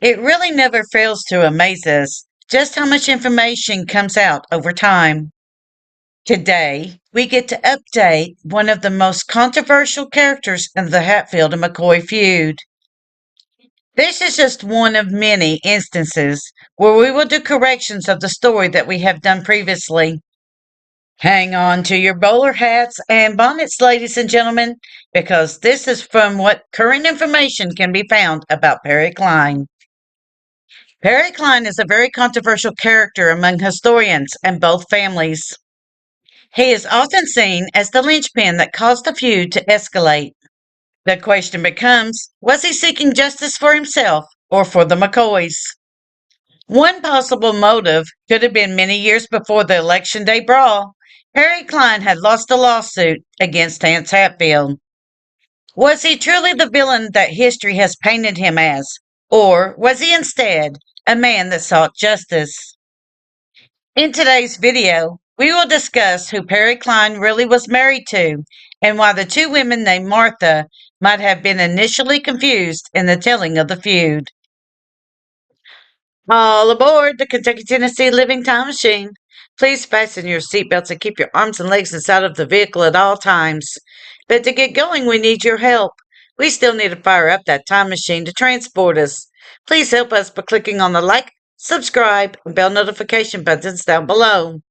It really never fails to amaze us just how much information comes out over time. Today, we get to update one of the most controversial characters in the Hatfield and McCoy feud. This is just one of many instances where we will do corrections of the story that we have done previously. Hang on to your bowler hats and bonnets, ladies and gentlemen, because this is from what current information can be found about Perry Cline. Perry Cline is a very controversial character among historians and both families. He is often seen as the linchpin that caused the feud to escalate. The question becomes, was he seeking justice for himself or for the McCoys? One possible motive could have been many years before the Election Day Brawl. Perry Cline had lost a lawsuit against Anse Hatfield. Was he truly the villain that history has painted him as? Or was he instead a man that sought justice? In today's video, we will discuss who Perry Cline really was married to and why the two women named Martha might have been initially confused in the telling of the feud. All aboard the Kentucky Tennessee Living Time Machine. Please fasten your seatbelts and keep your arms and legs inside of the vehicle at all times. But to get going, we need your help. We still need to fire up that time machine to transport us. Please help us by clicking on the like, subscribe, and bell notification buttons down below.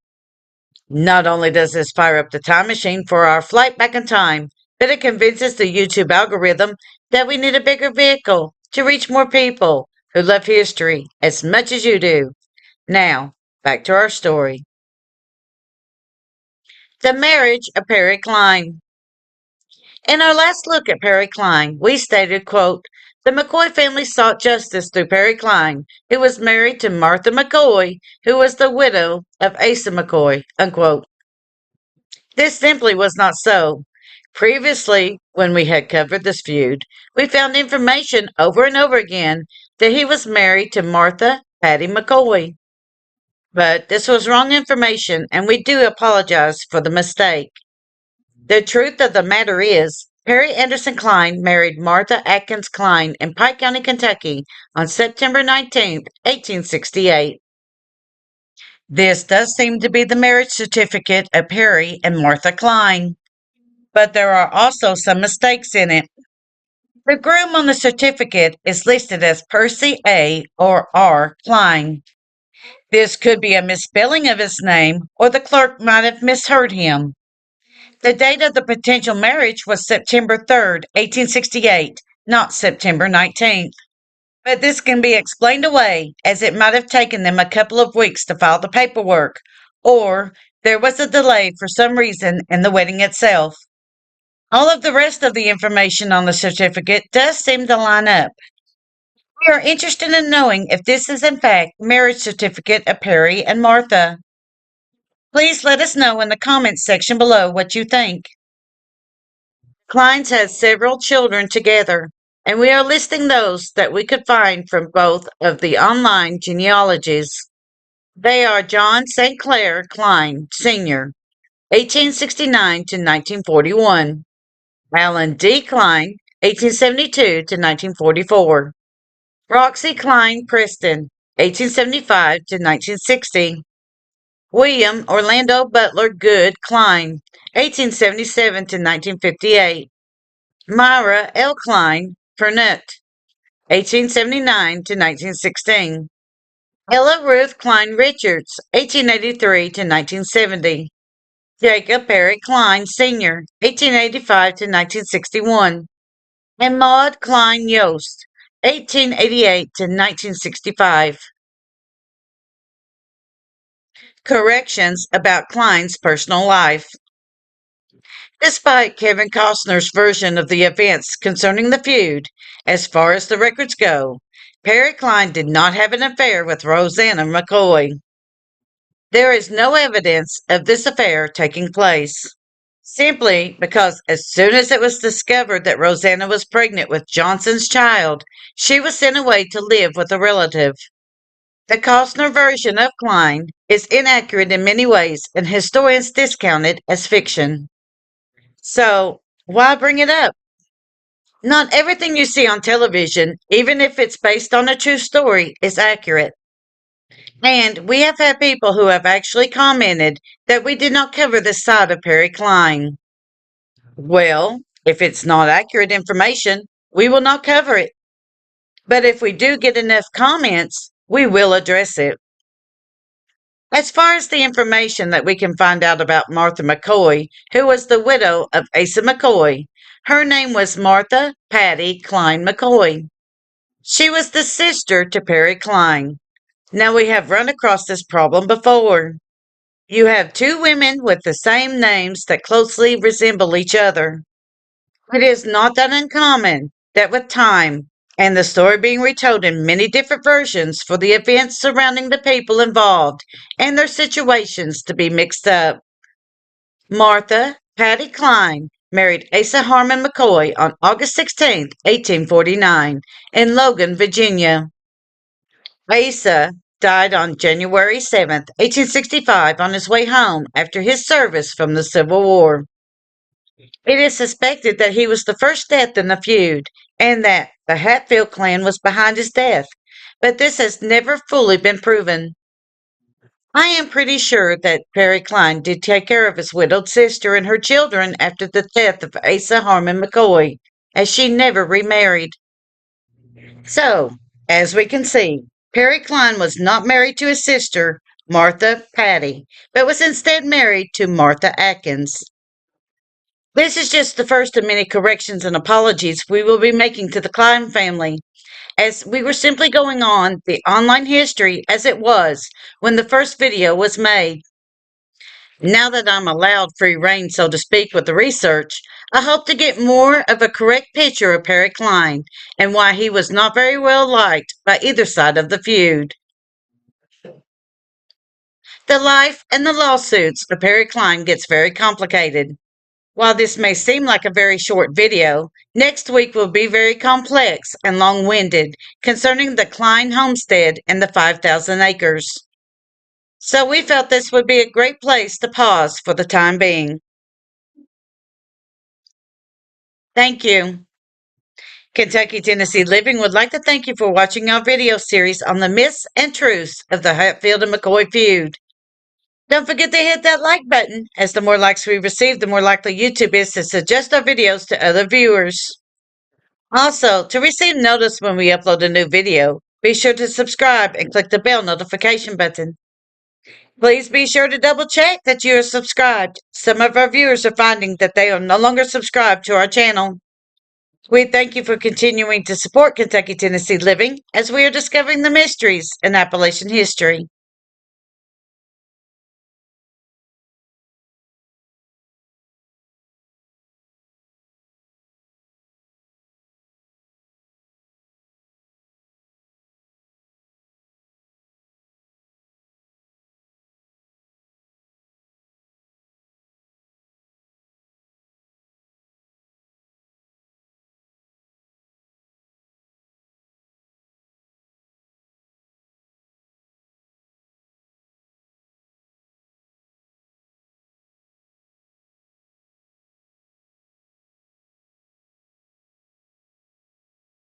Not only does this fire up the time machine for our flight back in time, but it convinces the YouTube algorithm that we need a bigger vehicle to reach more people who love history as much as you do. Now, back to our story. The marriage of Perry Cline. In our last look at Perry Cline, we stated, quote, the McCoy family sought justice through Perry Cline, who was married to Martha McCoy, who was the widow of Asa McCoy, unquote. This simply was not so. Previously, when we had covered this feud, we found information over and over again that he was married to Martha Patty McCoy. But this was wrong information, and we do apologize for the mistake. The truth of the matter is, Perry Anderson Cline married Martha Atkins Cline in Pike County, Kentucky on September 19th, 1868. This does seem to be the marriage certificate of Perry and Martha Cline, but there are also some mistakes in it. The groom on the certificate is listed as Percy A. or R. Cline. This could be a misspelling of his name, or the clerk might have misheard him. The date of the potential marriage was September 3rd, 1868, not September 19th. But this can be explained away, as it might have taken them a couple of weeks to file the paperwork, or there was a delay for some reason in the wedding itself. All of the rest of the information on the certificate does seem to line up. We are interested in knowing if this is in fact the marriage certificate of Perry and Martha. Please let us know in the comments section below what you think. Klein's has several children together, and we are listing those that we could find from both of the online genealogies. They are John St. Clair Cline, Sr., 1869 to 1941, Alan D. Cline, 1872 to 1944, Roxy Cline Preston, 1875 to 1960, William Orlando Butler Good Cline, 1877 to 1958, Myra L. Cline Pernut, 1879 to 1916, Ella Ruth Cline Richards, 1883 to 1970, Jacob Perry Cline Sr., 1885 to 1961, and Maud Cline Yost, 1888 to 1965. Corrections about Cline's personal life. Despite Kevin Costner's version of the events concerning the feud, as far as the records go, Perry Cline did not have an affair with Rosanna McCoy. There is no evidence of this affair taking place, simply because as soon as it was discovered that Rosanna was pregnant with Johnson's child, she was sent away to live with a relative. The Costner version of Cline is inaccurate in many ways, and historians discount it as fiction. So, why bring it up? Not everything you see on television, even if it's based on a true story, is accurate. And we have had people who have actually commented that we did not cover this side of Perry Cline. Well, if it's not accurate information, we will not cover it. But if we do get enough comments, we will address it. As far as the information that we can find out about Martha McCoy, who was the widow of Asa McCoy, her name was Martha Patty Cline McCoy. She was the sister to Perry Cline. Now we have run across this problem before. You have two women with the same names that closely resemble each other. It is not that uncommon that with time and the story being retold in many different versions for the events surrounding the people involved and their situations to be mixed up. Martha Patty Cline married Asa Harmon McCoy on August 16, 1849, in Logan, Virginia. Asa died on January 7, 1865, on his way home after his service from the Civil War. It is suspected that he was the first death in the feud and that the Hatfield clan was behind his death, but this has never fully been proven. I am pretty sure that Perry Cline did take care of his widowed sister and her children after the death of Asa Harmon McCoy, as she never remarried. So, as we can see, Perry Cline was not married to his sister, Martha Patty, but was instead married to Martha Atkins. This is just the first of many corrections and apologies we will be making to the Cline family, as we were simply going on the online history as it was when the first video was made. Now that I'm allowed free reign, so to speak, with the research, I hope to get more of a correct picture of Perry Cline and why he was not very well liked by either side of the feud. The life and the lawsuits of Perry Cline gets very complicated. While this may seem like a very short video, next week will be very complex and long winded concerning the Cline homestead and the 5,000 acres. So we felt this would be a great place to pause for the time being. Thank you. Kentucky Tennessee Living would like to thank you for watching our video series on the myths and truths of the Hatfield and McCoy feud. Don't forget to hit that like button, as the more likes we receive, the more likely YouTube is to suggest our videos to other viewers. Also, to receive notice when we upload a new video, be sure to subscribe and click the bell notification button. Please be sure to double check that you are subscribed. Some of our viewers are finding that they are no longer subscribed to our channel. We thank you for continuing to support Kentucky Tennessee Living as we are discovering the mysteries in Appalachian history.